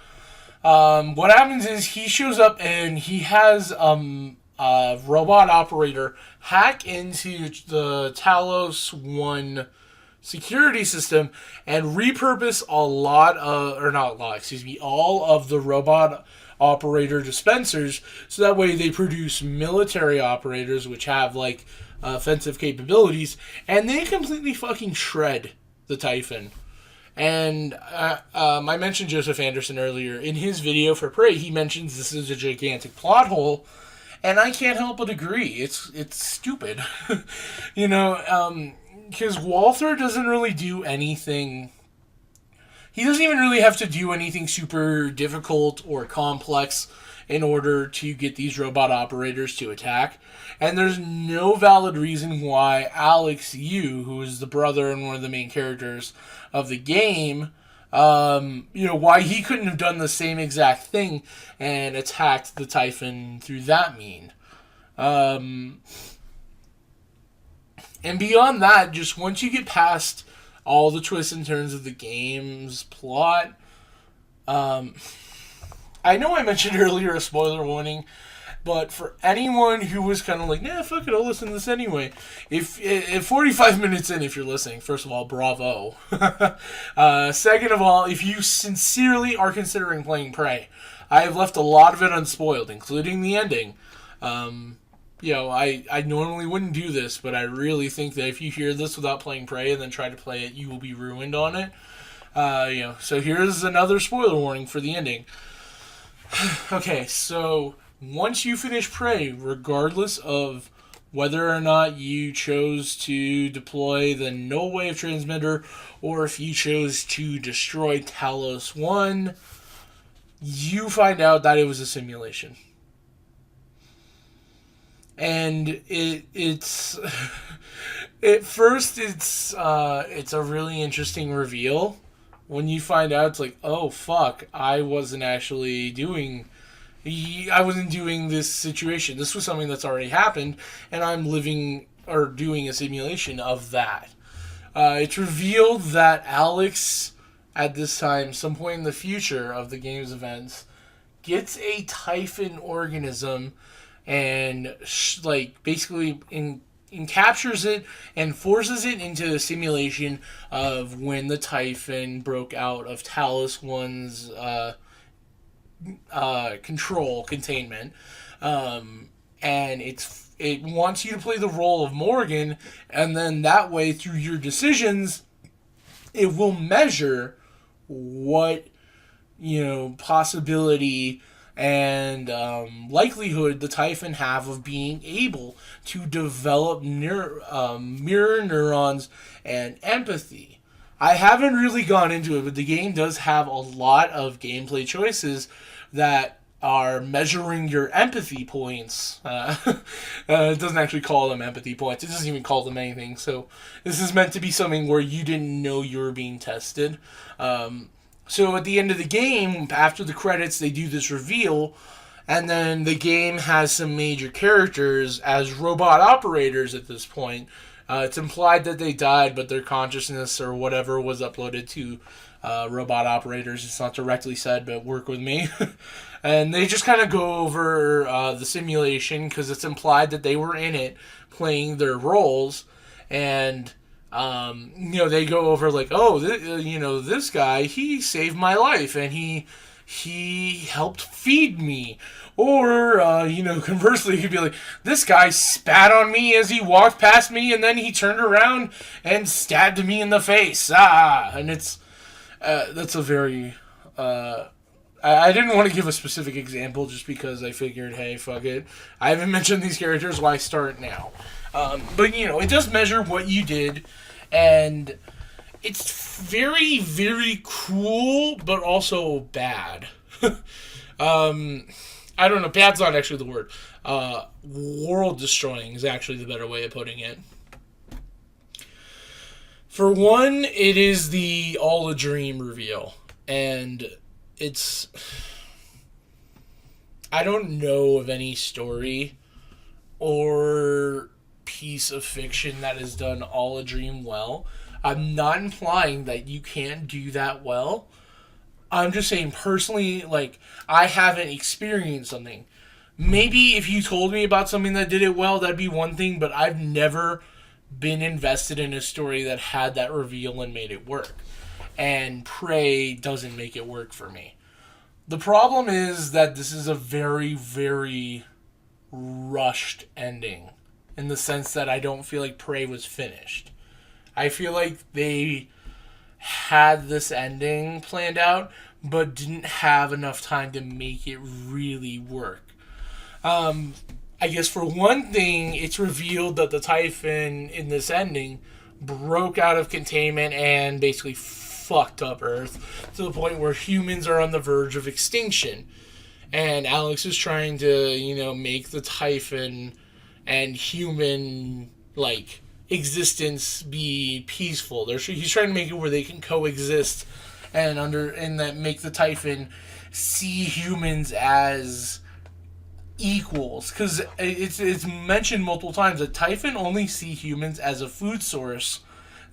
A: what happens is he shows up and he has a robot operator hack into the Talos 1 security system and repurpose all of the robot operator dispensers, so that way they produce military operators which have offensive capabilities, and they completely fucking shred the Typhon. And I mentioned Joseph Anderson earlier. In his video for Prey, he mentions this is a gigantic plot hole, and I can't help but agree. It's stupid. Because Walther doesn't really do anything. He doesn't even really have to do anything super difficult or complex in order to get these robot operators to attack. And there's no valid reason why Alex Yu, who is the brother and one of the main characters of the game, why he couldn't have done the same exact thing and attacked the Typhon through that mean. And beyond that, just once you get past all the twists and turns of the game's plot, I know I mentioned earlier a spoiler warning, but for anyone who was kind of like, nah, fuck it, I'll listen to this anyway. If 45 minutes in, if you're listening, first of all, bravo. Second of all, if you sincerely are considering playing Prey, I have left a lot of it unspoiled, including the ending. I normally wouldn't do this, but I really think that if you hear this without playing Prey and then try to play it, you will be ruined on it. So here's another spoiler warning for the ending. Okay, so once you finish Prey, regardless of whether or not you chose to deploy the null wave transmitter or if you chose to destroy Talos 1, you find out that it was a simulation. And it's at first it's a really interesting reveal when you find out. It's like, oh fuck, I wasn't doing this situation. This was something that's already happened, and I'm living or doing a simulation of that. It's revealed that Alex, at this time, some point in the future of the game's events, gets a Typhon organism and basically captures it and forces it into a simulation of when the Typhon broke out of Talos 1's containment, and it wants you to play the role of Morgan, and then that way, through your decisions, it will measure what possibility and likelihood the Typhon have of being able to develop mirror neurons and empathy. I haven't really gone into it, but the game does have a lot of gameplay choices that are measuring your empathy points. It doesn't actually call them empathy points. It doesn't even call them anything. So this is meant to be something where you didn't know you were being tested. So at the end of the game, after the credits, they do this reveal, and then the game has some major characters as robot operators at this point. It's implied that they died, but their consciousness or whatever was uploaded to robot operators. It's not directly said, but work with me. And they just kind of go over the simulation, because it's implied that they were in it playing their roles, and they go over like, oh, this guy, he saved my life, and he helped feed me. Or, conversely, he'd be like, this guy spat on me as he walked past me, and then he turned around and stabbed me in the face. And it's, that's a very, I didn't want to give a specific example just because I figured, hey, fuck it. I haven't mentioned these characters, why start now? But, it does measure what you did, and it's very, very cool, but also bad. I don't know, bad's not actually the word. World-destroying is actually the better way of putting it. For one, it is the all a dream reveal, and it's... I don't know of any story or piece of fiction that has done all a dream well. I'm not implying that you can't do that well. I'm just saying, personally, I haven't experienced something. Maybe if you told me about something that did it well, that'd be one thing, but I've never been invested in a story that had that reveal and made it work. And Prey doesn't make it work for me. The problem is that this is a very, very rushed ending, in the sense that I don't feel like Prey was finished. I feel like they had this ending planned out, but didn't have enough time to make it really work. I guess for one thing, it's revealed that the Typhon in this ending broke out of containment and basically fucked up Earth to the point where humans are on the verge of extinction. and Alex is trying to, make the Typhon and human, like, existence be peaceful. He's trying to make it where they can coexist, and that make the Typhon see humans as equals, because it's mentioned multiple times that Typhon only see humans as a food source.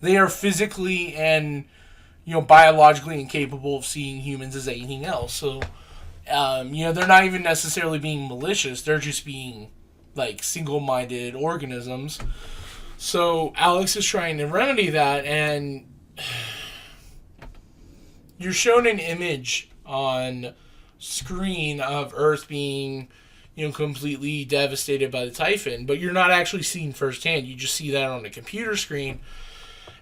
A: They are physically and biologically incapable of seeing humans as anything else. So they're not even necessarily being malicious. They're just being like single-minded organisms. So Alex is trying to remedy that, and you're shown an image on screen of Earth being completely devastated by the Typhon, but you're not actually seeing firsthand. You just see that on a computer screen.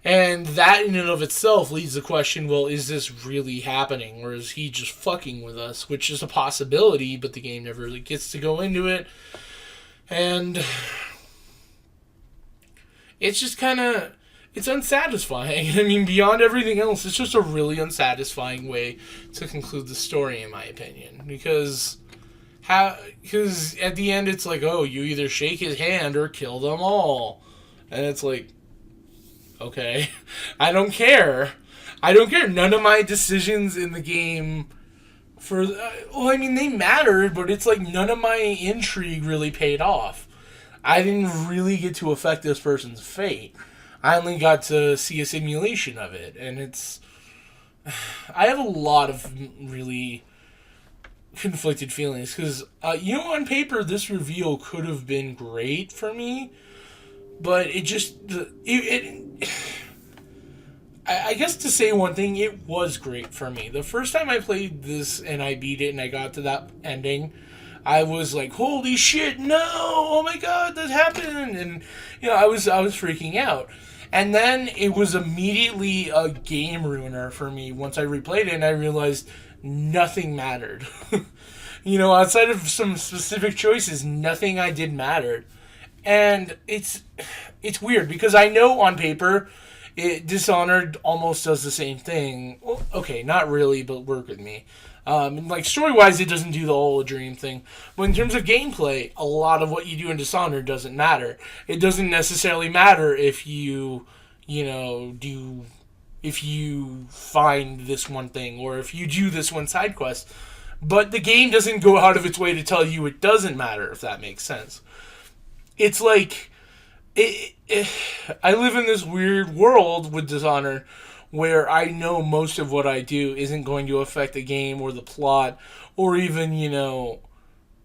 A: And that in and of itself leads the question, well, is this really happening? Or is he just fucking with us? Which is a possibility, but the game never really gets to go into it. And it's just kind of, it's unsatisfying. I mean, beyond everything else, it's just a really unsatisfying way to conclude the story, in my opinion. Because at the end, it's like, oh, you either shake his hand or kill them all. And it's like, okay, I don't care. None of my decisions in the game they mattered, but it's like none of my intrigue really paid off. I didn't really get to affect this person's fate. I only got to see a simulation of it, and I have a lot of really conflicted feelings, because, on paper, this reveal could have been great for me, but I guess to say one thing, it was great for me. The first time I played this and I beat it and I got to that ending, I was like, holy shit, no, oh my god, that happened, and, I was freaking out. And then it was immediately a game ruiner for me once I replayed it and I realized nothing mattered. Outside of some specific choices, nothing I did mattered. And it's weird, because I know on paper Dishonored almost does the same thing. Well, okay, not really, but work with me. Like, story-wise, it doesn't do the whole dream thing. But in terms of gameplay, a lot of what you do in Dishonored doesn't matter. It doesn't necessarily matter if you find this one thing, or if you do this one side quest. But the game doesn't go out of its way to tell you it doesn't matter, if that makes sense. It's like, I live in this weird world with Dishonored where I know most of what I do isn't going to affect the game or the plot, or even,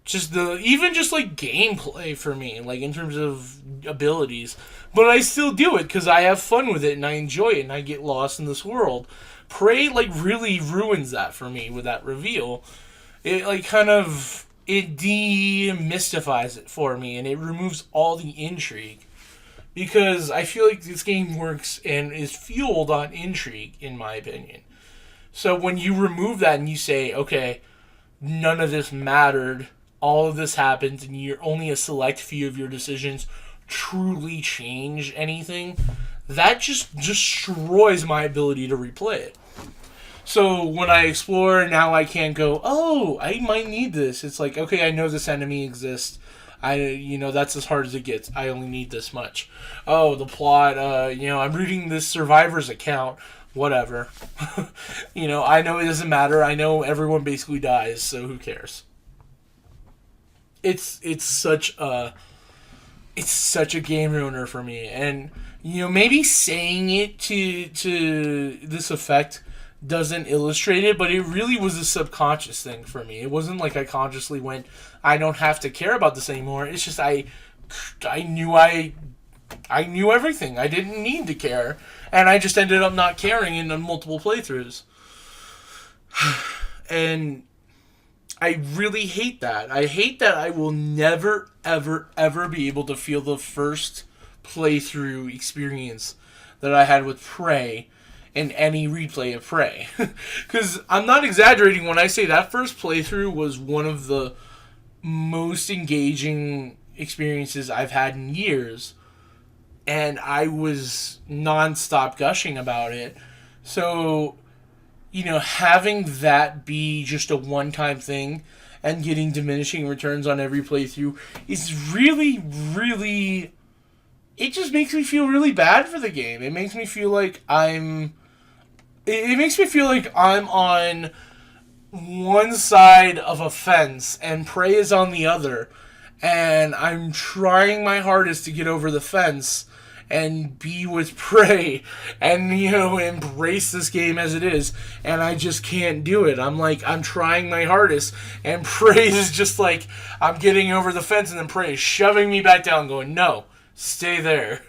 A: just like gameplay for me, like in terms of abilities. But I still do it because I have fun with it and I enjoy it and I get lost in this world. Prey, like, really ruins that for me with that reveal. It, like, it demystifies it for me, and it removes all the intrigue. Because I feel like this game works and is fueled on intrigue, in my opinion. So when you remove that and you say, okay, none of this mattered, all of this happened, and only a select few of your decisions truly change anything, that just destroys my ability to replay it. So when I explore, now I can't go, oh, I might need this. It's like, okay, I know this enemy exists. That's as hard as it gets. I only need this much. Oh, the plot, I'm reading this survivor's account. Whatever. I know it doesn't matter. I know everyone basically dies, so who cares? It's such a game ruiner for me. And, maybe saying it to this effect doesn't illustrate it, but it really was a subconscious thing for me. It wasn't like I consciously went, I don't have to care about this anymore. It's just I knew everything. I didn't need to care, and I just ended up not caring in multiple playthroughs. And I really hate that. I hate that I will never, ever, ever be able to feel the first playthrough experience that I had with Prey in any replay of Prey. Because I'm not exaggerating when I say that first playthrough was one of the most engaging experiences I've had in years. And I was non-stop gushing about it. So, having that be just a one-time thing, and getting diminishing returns on every playthrough is really, really... It just makes me feel really bad for the game. It makes me feel like It makes me feel like I'm on one side of a fence and Prey is on the other. And I'm trying my hardest to get over the fence and be with Prey and, embrace this game as it is. And I just can't do it. I'm trying my hardest. And Prey is just like, I'm getting over the fence and then Prey is shoving me back down going, no, stay there.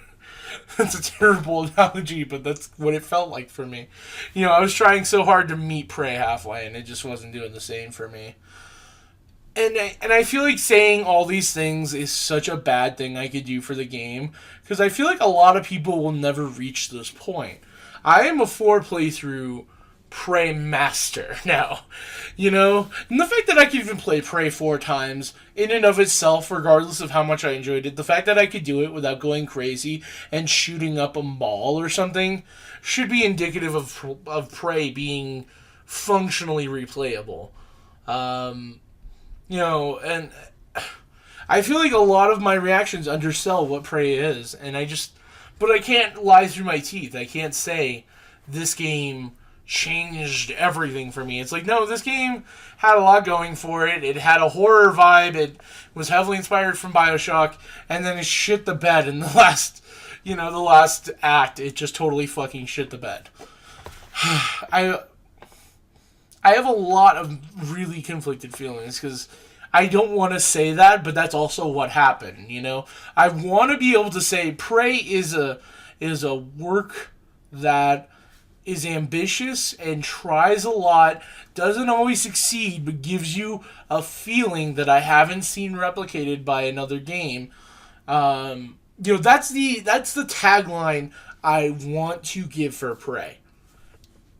A: That's a terrible analogy, but that's what it felt like for me. I was trying so hard to meet Prey halfway, and it just wasn't doing the same for me. And I feel like saying all these things is such a bad thing I could do for the game, because I feel like a lot of people will never reach this point. I am a 4 playthrough Prey master now, and the fact that I could even play Prey 4 times in and of itself, regardless of how much I enjoyed it, the fact that I could do it without going crazy and shooting up a mall or something should be indicative of Prey being functionally replayable. And I feel like a lot of my reactions undersell what Prey is, but I can't lie through my teeth. I can't say this game changed everything for me. It's like, no, this game had a lot going for it. It had a horror vibe. It was heavily inspired from Bioshock, and then it shit the bed in the last act. It just totally fucking shit the bed. I have a lot of really conflicted feelings because I don't want to say that, but that's also what happened, I want to be able to say Prey is a work that is ambitious and tries a lot, doesn't always succeed, but gives you a feeling that I haven't seen replicated by another game. That's the tagline I want to give for Prey,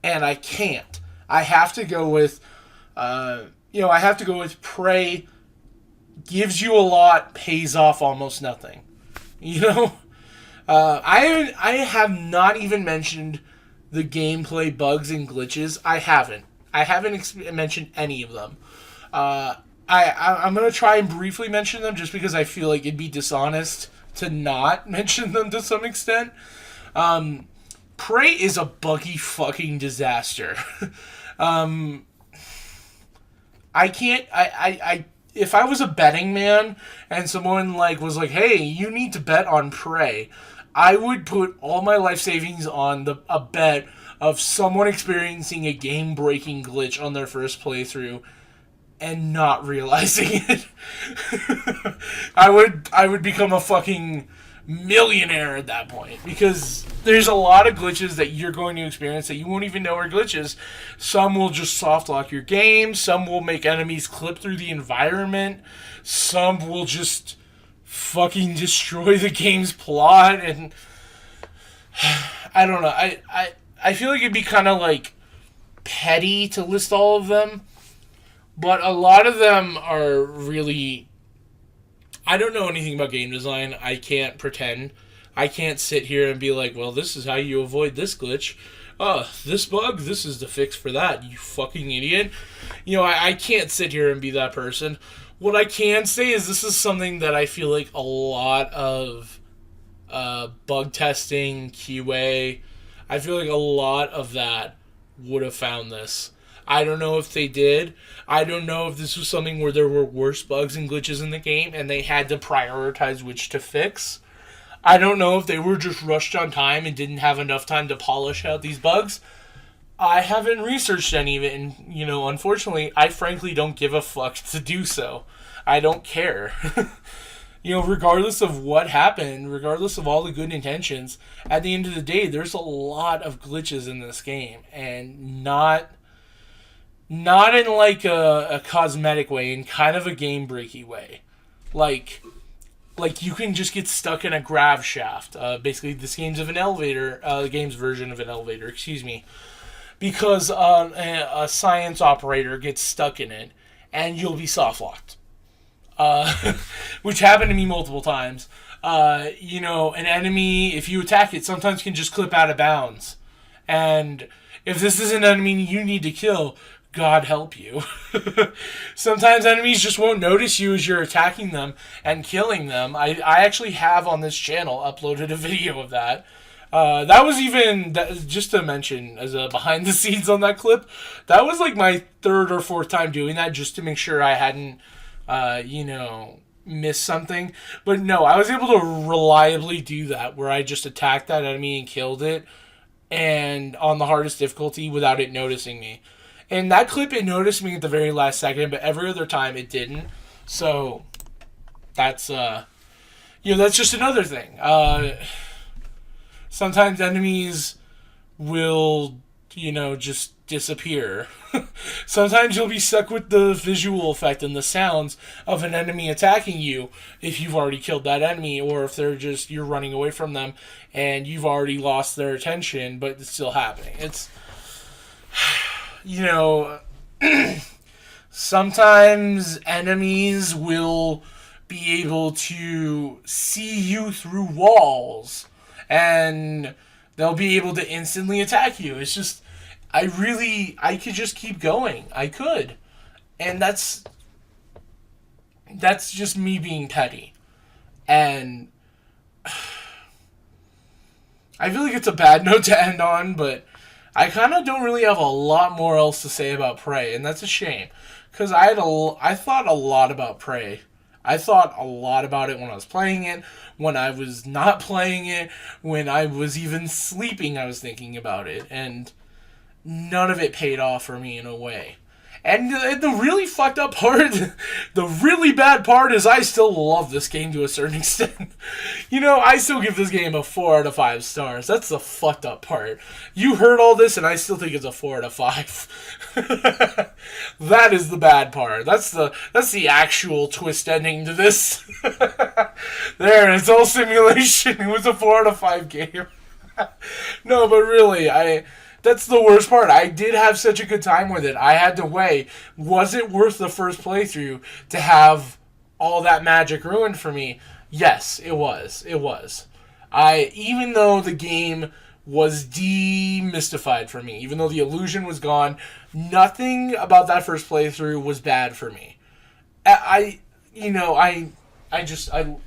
A: and I can't. I have to go with, Prey gives you a lot, pays off almost nothing. I have not even mentioned the gameplay bugs and glitches. I haven't mentioned any of them. I'm going to try and briefly mention them just because I feel like it'd be dishonest to not mention them to some extent. Prey is a buggy fucking disaster. If I was a betting man and someone was like, hey, you need to bet on Prey, I would put all my life savings on a bet of someone experiencing a game-breaking glitch on their first playthrough and not realizing it. I would become a fucking millionaire at that point, because there's a lot of glitches that you're going to experience that you won't even know are glitches. Some will just soft lock your game, some will make enemies clip through the environment, some will just fucking destroy the game's plot, and I don't know. I feel like it'd be kind of petty to list all of them, but a lot of them are really... I don't know anything about game design. I can't pretend. I can't sit here and be like, well, this is how you avoid this glitch. This bug, this is the fix for that, you fucking idiot. I can't sit here and be that person. What I can say is this is something that I feel like a lot of bug testing, QA, I feel like a lot of that would have found this. I don't know if they did. I don't know if this was something where there were worse bugs and glitches in the game and they had to prioritize which to fix. I don't know if they were just rushed on time and didn't have enough time to polish out these bugs. I haven't researched any of it, and, unfortunately, I frankly don't give a fuck to do so. I don't care. Regardless of what happened, regardless of all the good intentions, at the end of the day, there's a lot of glitches in this game, and not in a cosmetic way, in kind of a game-breaky way. Like you can just get stuck in a grav shaft. Basically, this game's of an elevator, the game's version of an elevator, because a science operator gets stuck in it, and you'll be soft-locked. Which happened to me multiple times. An enemy, if you attack it, sometimes can just clip out of bounds. And if this is an enemy you need to kill, God help you. Sometimes enemies just won't notice you as you're attacking them and killing them. I actually have on this channel uploaded a video of that. That was even, just to mention as a behind the scenes on that clip, that was like my third or fourth time doing that just to make sure I hadn't, missed something. But no, I was able to reliably do that where I just attacked that enemy and killed it, and on the hardest difficulty without it noticing me. In that clip, it noticed me at the very last second, but every other time it didn't. So that's that's just another thing. Sometimes enemies will, just disappear. Sometimes you'll be stuck with the visual effect and the sounds of an enemy attacking you if you've already killed that enemy, or if you're running away from them and you've already lost their attention, but it's still happening. It's, sometimes enemies will be able to see you through walls and they'll be able to instantly attack you. It's just, I could just keep going. I could. And that's just me being petty. And I feel like it's a bad note to end on, but I kind of don't really have a lot more else to say about Prey, and that's a shame. Because I thought a lot about Prey. I thought a lot about it when I was playing it, when I was not playing it, when I was even sleeping I was thinking about it, and none of it paid off for me in a way. And the really fucked up part, the really bad part is I still love this game to a certain extent. I still give this game a 4 out of 5 stars. That's the fucked up part. You heard all this and I still think it's a 4 out of 5. That is the bad part. That's the actual twist ending to this. There, it's all simulation. It was a 4 out of 5 game. No, but really, that's the worst part. I did have such a good time with it. I had to weigh, was it worth the first playthrough to have all that magic ruined for me? Yes, it was. It was. Even though the game was demystified for me, even though the illusion was gone, nothing about that first playthrough was bad for me. I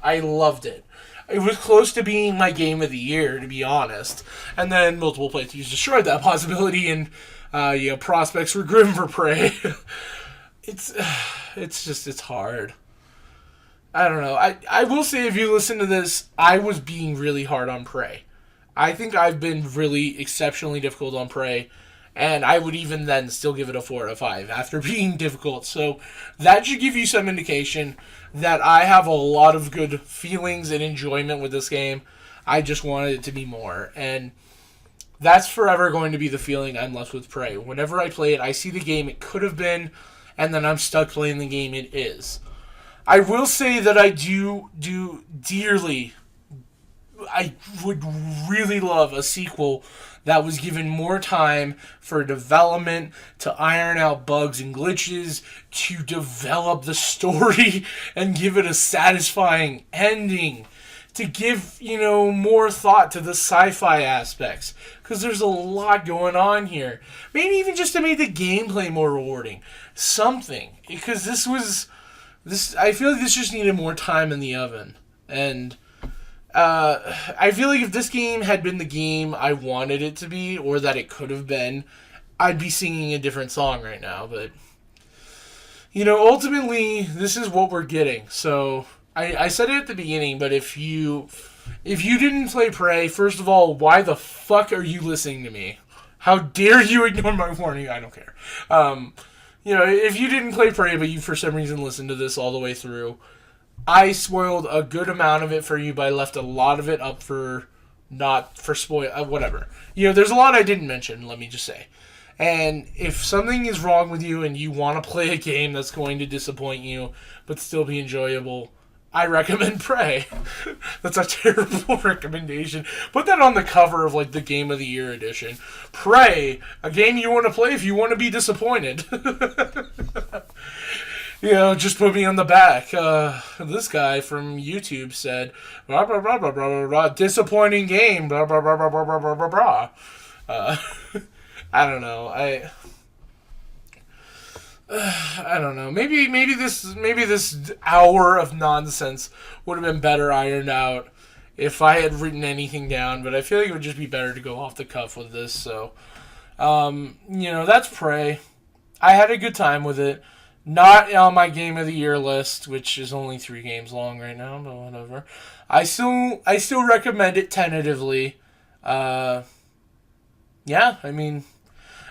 A: loved it. It was close to being my game of the year, to be honest. And then multiple playthroughs destroyed that possibility, and prospects were grim for Prey. It's hard. I don't know. I will say, if you listen to this, I was being really hard on Prey. I think I've been really exceptionally difficult on Prey, and I would even then still give it a 4 out of 5 after being difficult. So that should give you some indication that I have a lot of good feelings and enjoyment with this game. I just wanted it to be more. And that's forever going to be the feeling I'm left with Prey. Whenever I play it, I see the game it could have been, and then I'm stuck playing the game it is. I will say that I do dearly, I would really love a sequel that was given more time for development, to iron out bugs and glitches, to develop the story and give it a satisfying ending, to give, more thought to the sci-fi aspects, because there's a lot going on here. Maybe even just to make the gameplay more rewarding. Something. Because I feel like this just needed more time in the oven. And I feel like if this game had been the game I wanted it to be, or that it could have been, I'd be singing a different song right now. But, ultimately, this is what we're getting. So, I said it at the beginning, but if you didn't play Prey, first of all, why the fuck are you listening to me? How dare you ignore my warning? I don't care. If you didn't play Prey, but you for some reason listened to this all the way through, I spoiled a good amount of it for you, but I left a lot of it up for not for spoil, whatever. There's a lot I didn't mention, let me just say. And if something is wrong with you and you want to play a game that's going to disappoint you, but still be enjoyable, I recommend Prey. That's a terrible recommendation. Put that on the cover of, the Game of the Year edition. Prey, a game you want to play if you want to be disappointed. Just put me on the back. This guy from YouTube said, blah, blah, blah, blah, blah, blah, blah, disappointing game, blah, blah, blah, blah, blah, blah, blah, blah, blah. I don't know. I don't know. Maybe this hour of nonsense would have been better ironed out if I had written anything down. But I feel like it would just be better to go off the cuff with this. So, that's Prey. I had a good time with it. Not on my game of the year list, which is only 3 games long right now, but whatever. I still recommend it tentatively. Yeah, I mean,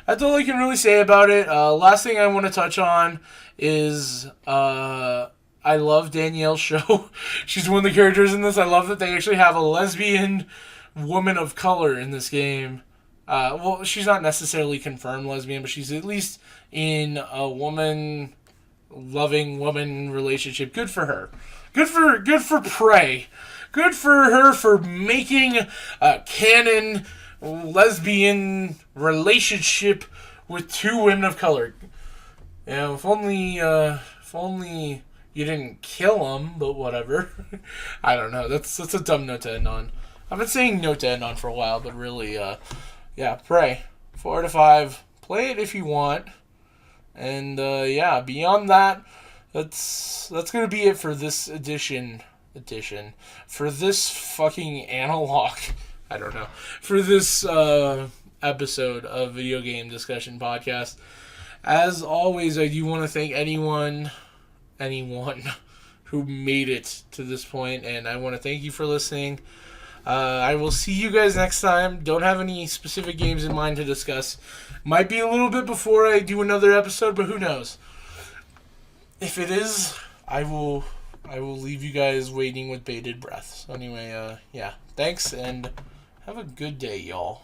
A: that's all I can really say about it. Last thing I want to touch on is I love Danielle's show. She's one of the characters in this. I love that they actually have a lesbian woman of color in this game. Well, she's not necessarily confirmed lesbian, but she's at least in a woman loving woman relationship. Good for her. Good for Prey. Good for her for making a canon lesbian relationship with 2 women of color. If only you didn't kill them, but whatever. I don't know. That's a dumb note to end on. I've been saying note to end on for a while, but really, yeah, Prey 4 out of 5. Play it if you want, and yeah, beyond that, that's gonna be it for this edition for this fucking analog. I don't know. For this episode of Video Game Discussion Podcast. As always, I do want to thank anyone who made it to this point, and I want to thank you for listening. I will see you guys next time. Don't have any specific games in mind to discuss. Might be a little bit before I do another episode, but who knows? If it is, I will leave you guys waiting with bated breath. So anyway, yeah. Thanks, and have a good day, y'all.